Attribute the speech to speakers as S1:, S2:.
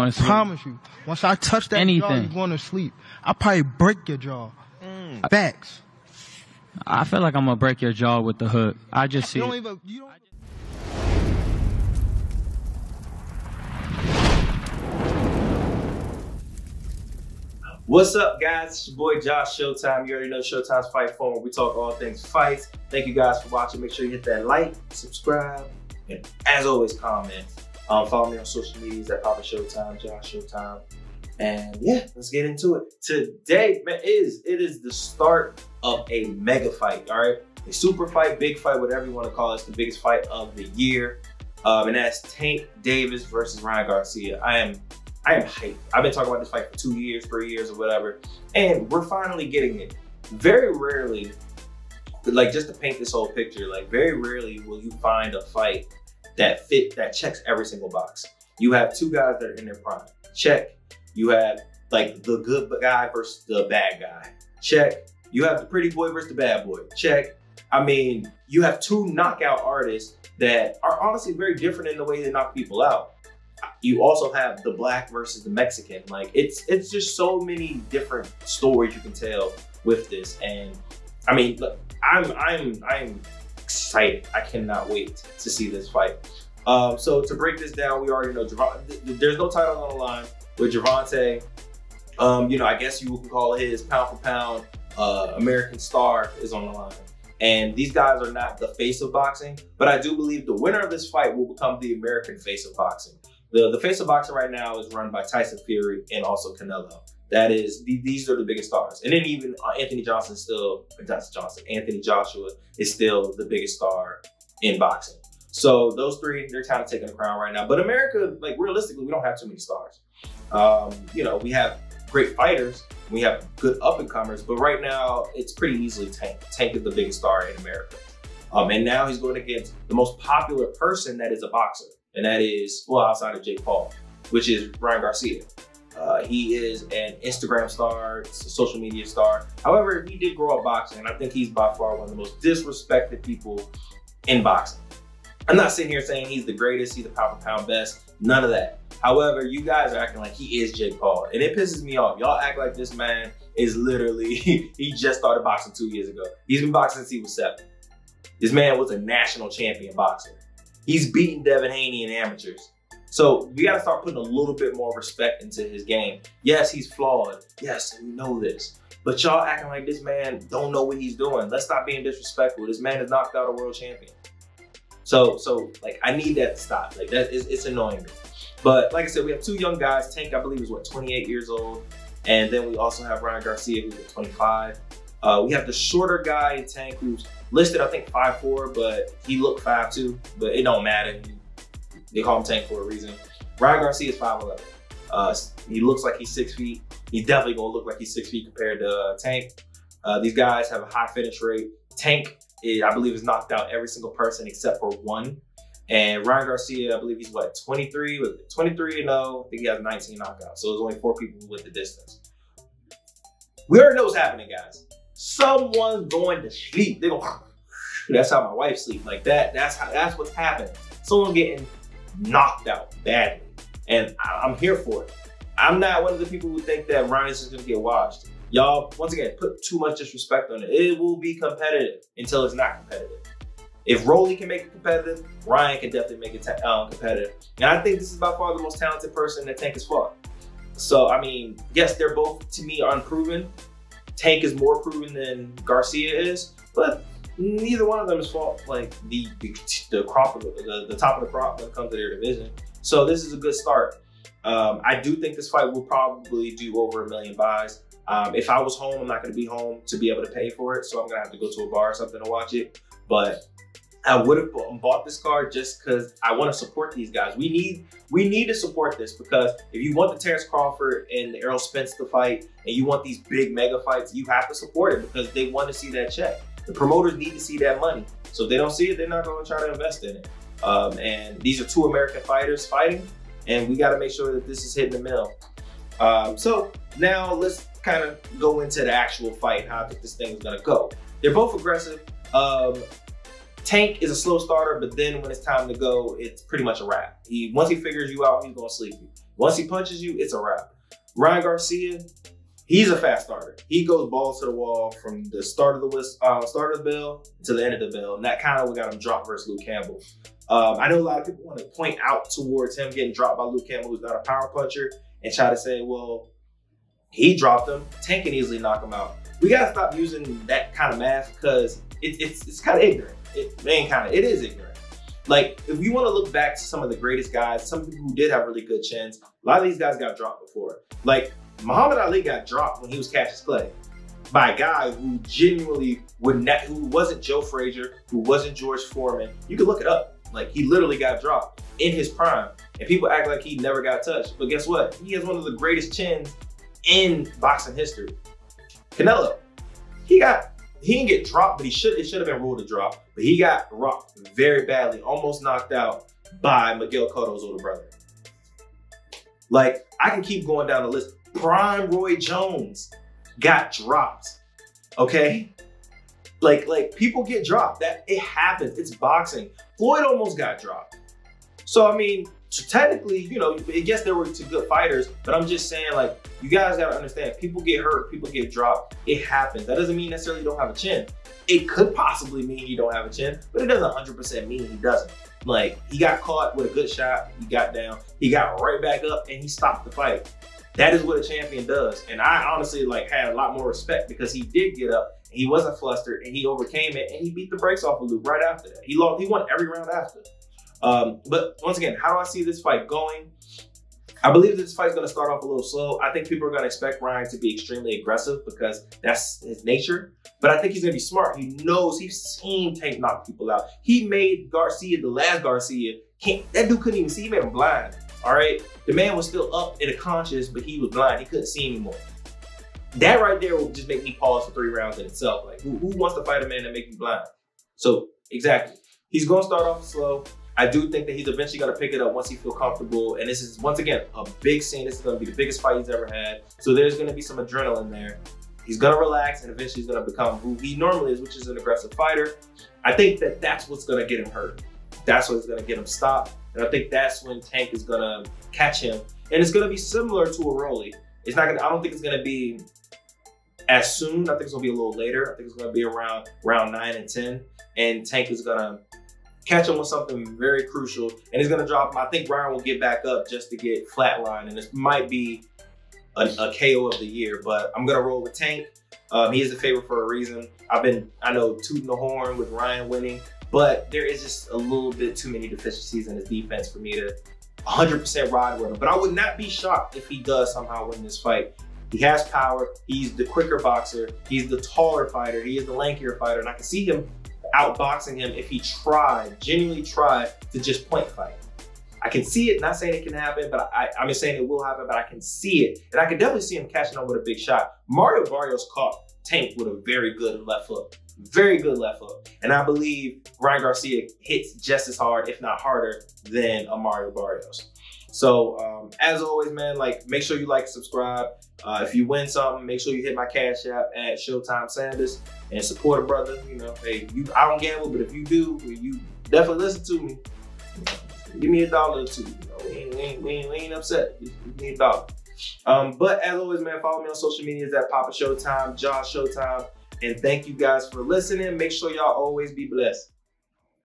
S1: going to sleep.
S2: I promise you. Once I touch that jaw, you're going to sleep. I probably break your jaw. Facts.
S1: I feel like I'm gonna break your jaw with the hook. I just see.
S3: What's up, guys? It's your boy Josh Showtime. You already know Showtime's Fight Form, where we talk all things fights. Thank you guys for watching. Make sure you hit that like, subscribe, and as always, comment. Follow me on social medias at Papa Showtime, Josh Showtime. And yeah, let's get into it. Today, man, it is the start of a mega fight, all right? A super fight, big fight, whatever you want to call it. It's the biggest fight of the year. And that's Tank Davis versus Ryan Garcia. I am hyped. I've been talking about this fight for 2 years, 3 years, or whatever, and we're finally getting it. Very rarely, like, just to paint this whole picture, like, very rarely will you find a fight that checks every single box. You have two guys that are in their prime. Check. You have, like, the good guy versus the bad guy. Check. You have the pretty boy versus the bad boy. Check. I mean, you have two knockout artists that are honestly very different in the way they knock people out. You also have the black versus the Mexican. Like, it's just so many different stories you can tell with this. And I mean, look, I'm excited. I cannot wait to see this fight. So to break this down, we already know there's no title on the line with Gervonta. You know, I guess you can call it his pound for pound American star is on the line. And these guys are not the face of boxing, but I do believe the winner of this fight will become the American face of boxing. The face of boxing right now is run by Tyson Fury and also Canelo. These are the biggest stars. And then even Anthony Joshua is still the biggest star in boxing. So those three, they're kind of taking the crown right now. But America, like, realistically, we don't have too many stars. You know, we have great fighters, we have good up-and-comers, but right now it's pretty easily Tank. Tank is the biggest star in America. And now he's going against the most popular person that is a boxer, and that is, well, outside of Jake Paul, which is Ryan Garcia. He is an Instagram star, a social media star. However, he did grow up boxing, and I think he's by far one of the most disrespected people in boxing. I'm not sitting here saying he's the greatest, he's the pound for pound best, none of that. However, you guys are acting like he is Jake Paul, and it pisses me off. Y'all act like this man is literally, he just started boxing 2 years ago. He's been boxing since he was 7. This man was a national champion boxer. He's beaten Devin Haney in amateurs. So we gotta start putting a little bit more respect into his game. Yes, he's flawed. Yes, we know this. But y'all acting like this man don't know what he's doing. Let's stop being disrespectful. This man has knocked out a world champion. So like, I need that to stop. Like, it's annoying me. But like I said, we have two young guys. Tank, I believe, is what, 28 years old. And then we also have Ryan Garcia, who's at 25. We have the shorter guy in Tank, who's listed, I think, 5'4", but he looked 5'2", but it don't matter. They call him Tank for a reason. Ryan Garcia is 5'11". He looks like he's 6 feet. He's definitely gonna look like he's 6 feet compared to Tank. These guys have a high finish rate. Tank, I believe, has knocked out every single person except for one. And Ryan Garcia, I believe he's what, 23? 23-0. I think he has 19 knockouts. So there's only 4 people who went the distance. We already know what's happening, guys. Someone's going to sleep. They're going, that's how my wife sleeps. Like that. That's what's happening. Someone getting knocked out badly, and I'm here for it. I'm not one of the people who think that Ryan's just gonna get washed. Y'all, once again, put too much disrespect on it. It will be competitive until it's not competitive. If Rolly can make it competitive, Ryan can definitely make it competitive. And I think this is by far the most talented person that Tank has fought. So, I mean, yes, they're both, to me, unproven. Tank is more proven than Garcia is, but neither one of them has fought like the top of the crop when it comes to their division. So this is a good start. I do think this fight will probably do over 1 million buys. If I was home, I'm not going to be home to be able to pay for it, so I'm going to have to go to a bar or something to watch it. But I would have bought this card just because I want to support these guys. We need to support this, because if you want the Terrence Crawford and the Errol Spence to fight, and you want these big mega fights, you have to support it because they want to see that check. The promoters need to see that money. So if they don't see it, they're not going to try to invest in it. And these are two American fighters fighting, and we got to make sure that this is hitting the mill. So now let's kind of go into the actual fight, how I think this thing is going to go. They're both aggressive. Tank is a slow starter, but then when it's time to go, it's pretty much a wrap. Once he figures you out, he's gonna sleep you. Once he punches you, it's a wrap. Ryan Garcia, he's a fast starter. He goes balls to the wall from the start of the bell to the end of the bell, and that kind of what got him dropped versus Luke Campbell. I know a lot of people want to point out towards him getting dropped by Luke Campbell, who's not a power puncher, and try to say, well, he dropped him. Tank can easily knock him out. We gotta stop using that kind of math because it's kind of ignorant. It is ignorant. Like, if you want to look back to some of the greatest guys, some people who did have really good chins, a lot of these guys got dropped before. Like, Muhammad Ali got dropped when he was Cassius Clay by a guy who genuinely who wasn't Joe Frazier, who wasn't George Foreman. You can look it up. Like, he literally got dropped in his prime. And people act like he never got touched. But guess what? He has one of the greatest chins in boxing history. Canelo, he didn't get dropped, but it should have been ruled a drop. But he got rocked very badly, almost knocked out by Miguel Cotto's older brother. Like, I can keep going down the list. Prime Roy Jones got dropped, okay? Like people get dropped. It happens. It's boxing. Floyd almost got dropped. So, I mean, technically, you know, yes, there were two good fighters, but I'm just saying, like, you guys got to understand, people get hurt, people get dropped. It happens. That doesn't mean necessarily you don't have a chin. It could possibly mean you don't have a chin, but it doesn't 100% mean he doesn't. Like, he got caught with a good shot, he got down, he got right back up, and he stopped the fight. That is what a champion does. And I honestly, like, had a lot more respect because he did get up, and he wasn't flustered, and he overcame it, and he beat the brakes off of Luke right after that. He won every round after. But once again, how do I see this fight going? I believe this fight's going to start off a little slow. I think people are going to expect Ryan to be extremely aggressive because that's his nature. But I think he's going to be smart. He knows, he's seen Tank knock people out. He made Garcia, the last Garcia, that dude couldn't even see. He made him blind, all right? The man was still up in the conscious, but he was blind. He couldn't see anymore. That right there will just make me pause for 3 rounds in itself. Like, who wants to fight a man that makes you blind? So, exactly. He's going to start off slow. I do think that he's eventually going to pick it up once he feels comfortable. And this is, once again, a big scene. This is going to be the biggest fight he's ever had. So there's going to be some adrenaline there. He's going to relax, and eventually he's going to become who he normally is, which is an aggressive fighter. I think that that's what's going to get him hurt. That's what's going to get him stopped. And I think that's when Tank is going to catch him. And it's going to be similar to a Rolly. It's not going to, I don't think it's going to be as soon. I think it's going to be a little later. I think it's going to be around round 9 and 10. And Tank is going to catch him with something very crucial, and he's gonna drop him. I think Ryan will get back up just to get flatline, and this might be a KO of the year, but I'm gonna roll with Tank. He is the favorite for a reason. I know tooting the horn with Ryan winning, but there is just a little bit too many deficiencies in his defense for me to 100% ride with him. But I would not be shocked if he does somehow win this fight. He has power, he's the quicker boxer, he's the taller fighter, he is the lankier fighter, and I can see him outboxing him if he genuinely tried to just point fight. I can see it, not saying it can happen, but I'm just saying it will happen, but I can see it. And I can definitely see him catching on with a big shot. Mario Barrios caught Tank with a very good left hook. Very good left hook. And I believe Ryan Garcia hits just as hard, if not harder, than a Mario Barrios. So as always, man, like, make sure you like and subscribe. If you win something, make sure you hit my Cash App at Showtime Sanders and support a brother. You know, hey, I don't gamble, but if you do, you definitely listen to me. Give me $1 or $2. You know, we ain't upset. You need $1. But as always, man, follow me on social medias at Papa Showtime, Josh Showtime, and thank you guys for listening. Make sure y'all always be blessed.